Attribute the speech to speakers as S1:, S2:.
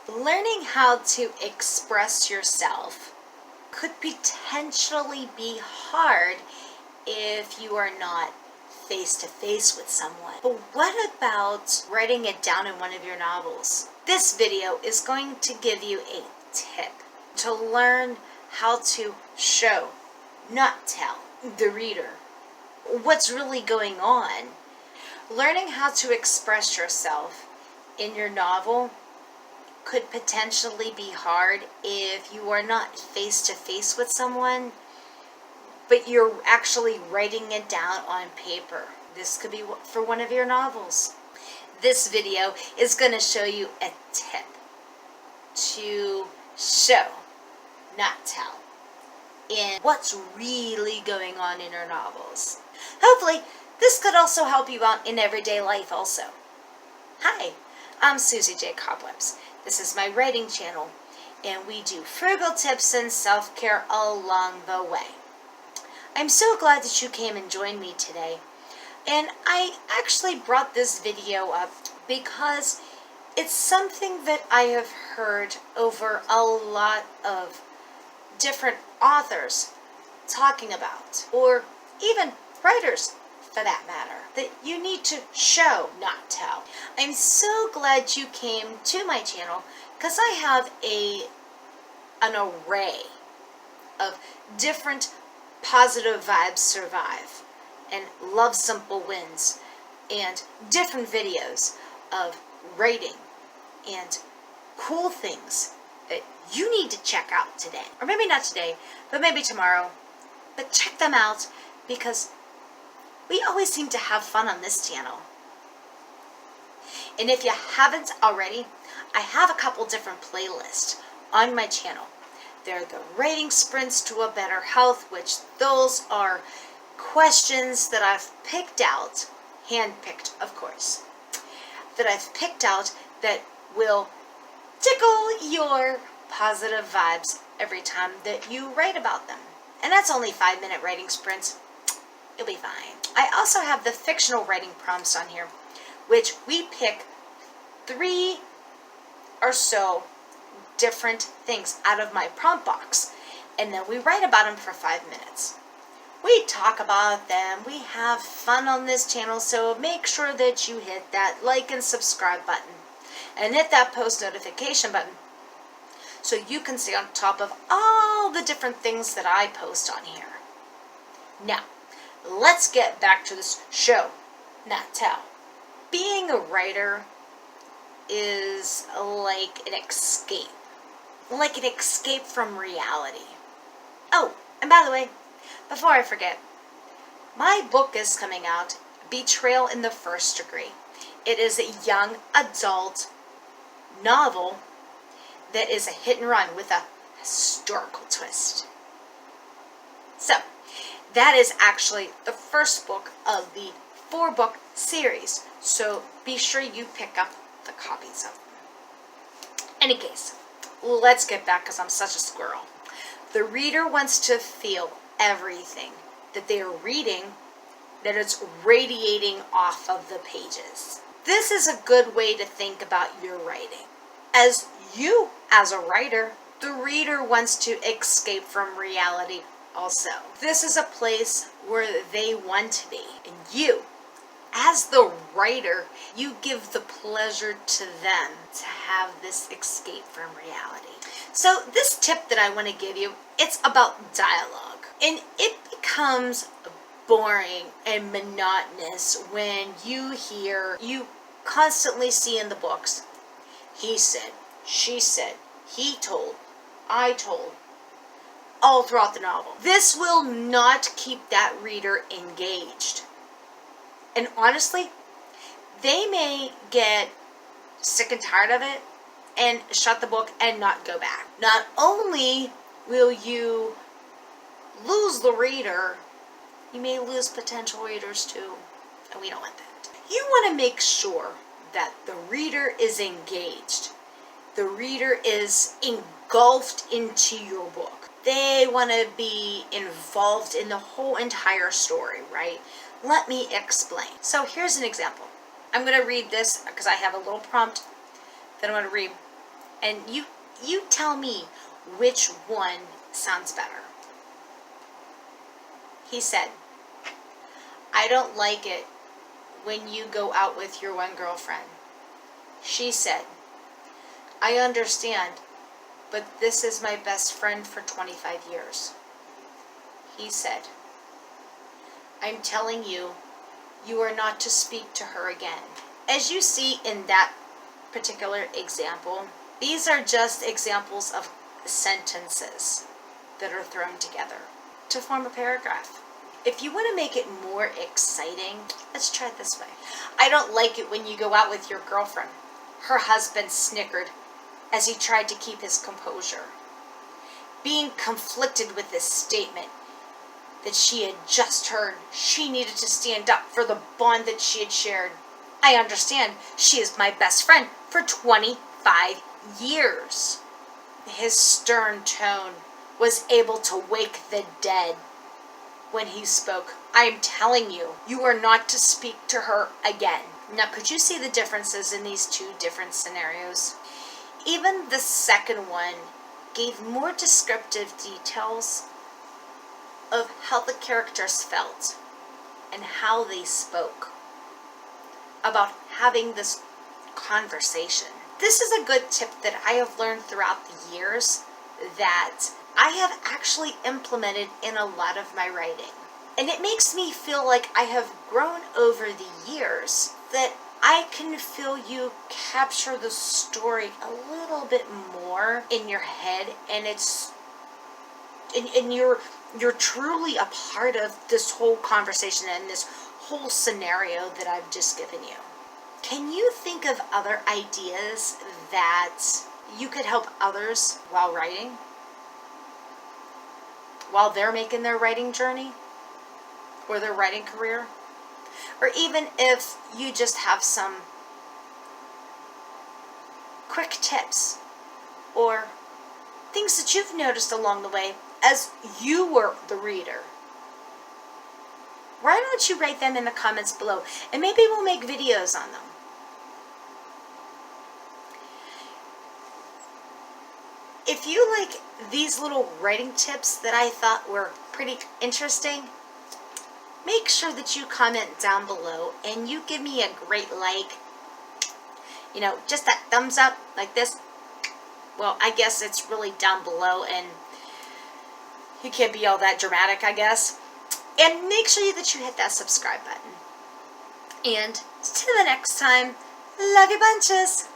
S1: Learning how to express yourself could potentially be hard if you are not face to face with someone. But what about writing it down in one of your novels? This video is going to give you a tip to learn how to show, not tell, the reader what's really going on. Learning how to express yourself in your novel could potentially be hard if you are not face to face with someone, but you're actually writing it down on paper. This could be for one of your novels. This video is going to show you a tip to show, not tell, in what's really going on in your novels. Hopefully, this could also help you out in everyday life also. Hi, I'm Susie J. Cobwebs. This is my writing channel, and we do frugal tips and self-care along the way. I'm so glad that you came and joined me today. And I actually brought this video up because it's something that I have heard over a lot of different authors talking about, or even writers for that matter, that you need to show, not tell. I'm so glad you came to my channel because I have an array of different positive vibes survive and love simple wins and different videos of writing and cool things that you need to check out today, or maybe not today, but maybe tomorrow. But check them out because we always seem to have fun on this channel. And if you haven't already, I have a couple different playlists on my channel. They're the Writing Sprints to a Better Health, which those are questions that I've picked out, handpicked of course, that I've picked out that will tickle your positive vibes every time that you write about them. And that's only 5-minute writing sprints. You'll be fine. I also have the fictional writing prompts on here, which we pick 3 or so different things out of my prompt box, and then we write about them for 5 minutes. We talk about them, we have fun on this channel, so make sure that you hit that like and subscribe button and hit that post notification button so you can stay on top of all the different things that I post on here. Now, let's get back to this show, not tell. Being a writer is like an escape from reality. Oh, and by the way, before I forget, my book is coming out, Betrayal in the First Degree. It is a young adult novel that is a hit and run with a historical twist. So, that is actually the first book of the 4-book series, so be sure you pick up the copies of them. Any case, let's get back because I'm such a squirrel. The reader wants to feel everything that they are reading, that it's radiating off of the pages. This is a good way to think about your writing. As you, as a writer, the reader wants to escape from reality also. This is a place where they want to be. And you, as the writer, you give the pleasure to them to have this escape from reality. So this tip that I want to give you, it's about dialogue. And it becomes boring and monotonous when you constantly see in the books, he said, she said, he told, I told, all throughout the novel. This will not keep that reader engaged. And honestly, they may get sick and tired of it and shut the book and not go back. Not only will you lose the reader, you may lose potential readers too, and we don't want that. You want to make sure that the reader is engaged. The reader is engulfed into your book. They want to be involved in the whole entire story, right? Let me explain. So here's an example. I'm going to read this because I have a little prompt that I'm going to read. And you tell me which one sounds better. He said, I don't like it when you go out with your one girlfriend. She said, I understand, but this is my best friend for 25 years. He said, I'm telling you, you are not to speak to her again. As you see in that particular example, these are just examples of sentences that are thrown together to form a paragraph. If you want to make it more exciting, let's try it this way. I don't like it when you go out with your girlfriend. Her husband snickered as he tried to keep his composure. Being conflicted with this statement that she had just heard, she needed to stand up for the bond that she had shared. I understand, she is my best friend for 25 years. His stern tone was able to wake the dead when he spoke. I am telling you, you are not to speak to her again. Now, could you see the differences in these two different scenarios? Even the second one gave more descriptive details of how the characters felt and how they spoke about having this conversation. This is a good tip that I have learned throughout the years that I have actually implemented in a lot of my writing. And it makes me feel like I have grown over the years, that I can feel you capture the story a little bit more in your head, and you're truly a part of this whole conversation and this whole scenario that I've just given you. Can you think of other ideas that you could help others while writing? While they're making their writing journey or their writing career? Or even if you just have some quick tips or things that you've noticed along the way as you were the reader. Why don't you write them in the comments below, and maybe we'll make videos on them. If you like these little writing tips that I thought were pretty interesting, make sure that you comment down below and you give me a great like. You know, just that thumbs up like this. Well, I guess it's really down below and you can't be all that dramatic, I guess. And make sure that you hit that subscribe button. And till the next time, love you bunches.